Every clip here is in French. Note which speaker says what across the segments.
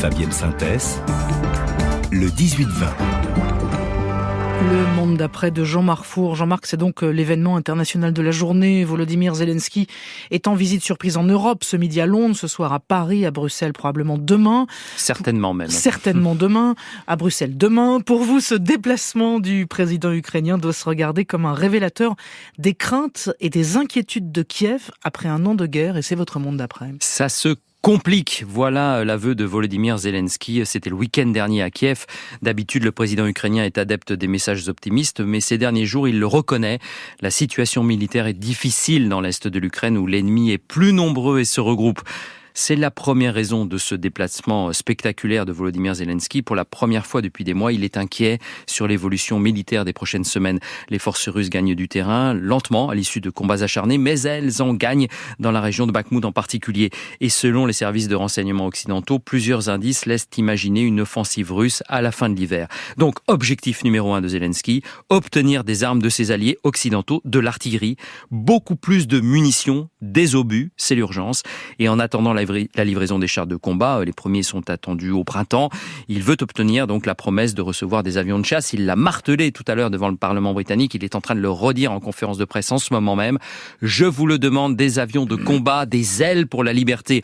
Speaker 1: Fabienne Synthès, le 18-20.
Speaker 2: Le monde d'après de Jean-Marc Four. Jean-Marc, c'est donc l'événement international de la journée. Volodymyr Zelensky est en visite surprise en Europe, ce midi à Londres, ce soir à Paris, à Bruxelles probablement demain.
Speaker 3: Certainement même.
Speaker 2: Certainement demain, à Bruxelles demain. Pour vous, ce déplacement du président ukrainien doit se regarder comme un révélateur des craintes et des inquiétudes de Kiev après un an de guerre, et c'est votre monde d'après.
Speaker 3: Ça se complique. Voilà l'aveu de Volodymyr Zelensky. C'était le week-end dernier à Kiev. D'habitude, le président ukrainien est adepte des messages optimistes, mais ces derniers jours, il le reconnaît. La situation militaire est difficile dans l'est de l'Ukraine où l'ennemi est plus nombreux et se regroupe. C'est la première raison de ce déplacement spectaculaire de Volodymyr Zelensky. Pour la première fois depuis des mois, il est inquiet sur l'évolution militaire des prochaines semaines. Les forces russes gagnent du terrain, lentement, à l'issue de combats acharnés, mais elles en gagnent dans la région de Bakhmout en particulier. Et selon les services de renseignement occidentaux, plusieurs indices laissent imaginer une offensive russe à la fin de l'hiver. Donc, objectif numéro 1 de Zelensky, obtenir des armes de ses alliés occidentaux, de l'artillerie, beaucoup plus de munitions, des obus, c'est l'urgence. Et en attendant la livraison des chars de combat, les premiers sont attendus au printemps. Il veut obtenir donc la promesse de recevoir des avions de chasse. Il l'a martelé tout à l'heure devant le Parlement britannique. Il est en train de le redire en conférence de presse en ce moment même. Je vous le demande, des avions de combat, des ailes pour la liberté.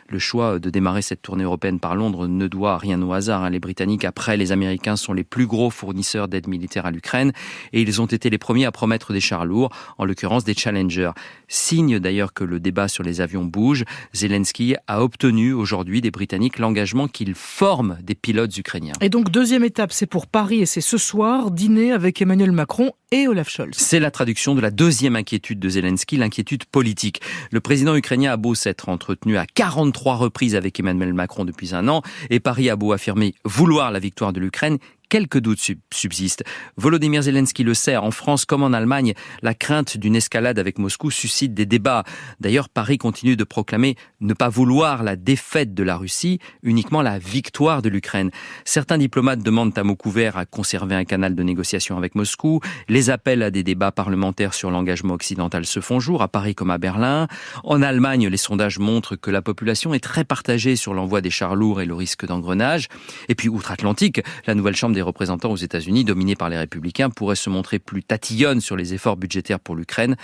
Speaker 3: Le choix de démarrer cette tournée européenne par Londres ne doit rien au hasard. Les Britanniques, après les Américains, sont les plus gros fournisseurs d'aide militaire à l'Ukraine et ils ont été les premiers à promettre des chars lourds, en l'occurrence des Challenger. Signe d'ailleurs que le débat sur les avions bouge, Zelensky a obtenu aujourd'hui des Britanniques l'engagement qu'ils forment des pilotes ukrainiens.
Speaker 2: Et donc deuxième étape, c'est pour Paris et c'est ce soir, dîner avec Emmanuel Macron et Olaf Scholz.
Speaker 3: C'est la traduction de la deuxième inquiétude de Zelensky, l'inquiétude politique. Le président ukrainien a beau s'être entretenu à 43 reprises avec Emmanuel Macron depuis un an, et Paris a beau affirmer vouloir la victoire de l'Ukraine, quelques doutes subsistent. Volodymyr Zelensky le sait, en France comme en Allemagne, la crainte d'une escalade avec Moscou suscite des débats. D'ailleurs, Paris continue de proclamer ne pas vouloir la défaite de la Russie, uniquement la victoire de l'Ukraine. Certains diplomates demandent à mots couverts à conserver un canal de négociation avec Moscou. Les appels à des débats parlementaires sur l'engagement occidental se font jour, à Paris comme à Berlin. En Allemagne, les sondages montrent que la population est très partagée sur l'envoi des chars lourds et le risque d'engrenage. Et puis, outre-Atlantique, la nouvelle Chambre des représentants aux États-Unis, dominée par les Républicains, pourrait se montrer plus tatillonne sur les efforts budgétaires pour l'Ukraine,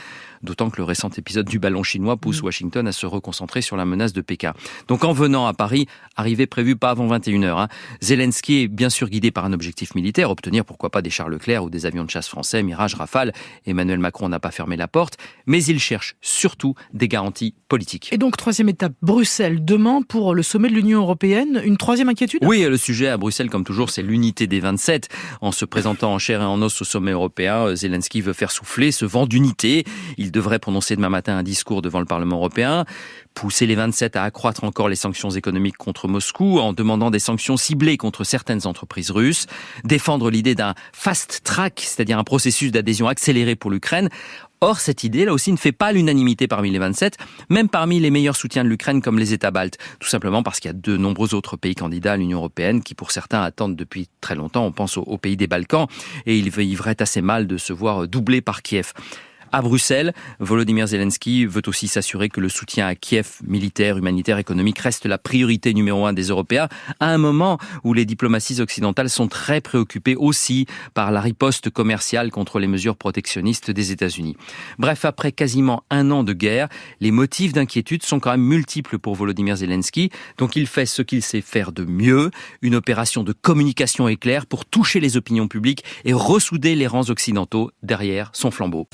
Speaker 3: d'autant que le récent épisode du ballon chinois pousse Washington à se reconcentrer sur la menace de Pékin. Donc en venant à Paris, arrivée prévue pas avant 21h, Zelensky est bien sûr guidé par un objectif militaire, obtenir pourquoi pas des chars Leclerc ou des avions de chasse français, Mirage, Rafale. Emmanuel Macron n'a pas fermé la porte, mais il cherche surtout des garanties politiques.
Speaker 2: Et donc troisième étape, Bruxelles, demain pour le sommet de l'Union européenne. Une troisième inquiétude ?
Speaker 3: Oui, le sujet à Bruxelles, comme toujours, c'est l'unité des 27. En se présentant en chair et en os au sommet européen, Zelensky veut faire souffler ce vent d'unité. Il devrait prononcer demain matin un discours devant le Parlement européen, pousser les 27 à accroître encore les sanctions économiques contre Moscou en demandant des sanctions ciblées contre certaines entreprises russes, défendre l'idée d'un fast track, c'est-à-dire un processus d'adhésion accéléré pour l'Ukraine. Or, cette idée, là aussi, ne fait pas l'unanimité parmi les 27, même parmi les meilleurs soutiens de l'Ukraine comme les États baltes. Tout simplement parce qu'il y a de nombreux autres pays candidats à l'Union européenne qui, pour certains, attendent depuis très longtemps. On pense aux pays des Balkans et ils vivraient assez mal de se voir doublés par Kiev. À Bruxelles, Volodymyr Zelensky veut aussi s'assurer que le soutien à Kiev, militaire, humanitaire, économique, reste la priorité numéro 1 des Européens, à un moment où les diplomaties occidentales sont très préoccupées aussi par la riposte commerciale contre les mesures protectionnistes des États-Unis. Bref, après quasiment un an de guerre, les motifs d'inquiétude sont quand même multiples pour Volodymyr Zelensky, donc il fait ce qu'il sait faire de mieux, une opération de communication éclair pour toucher les opinions publiques et ressouder les rangs occidentaux derrière son flambeau.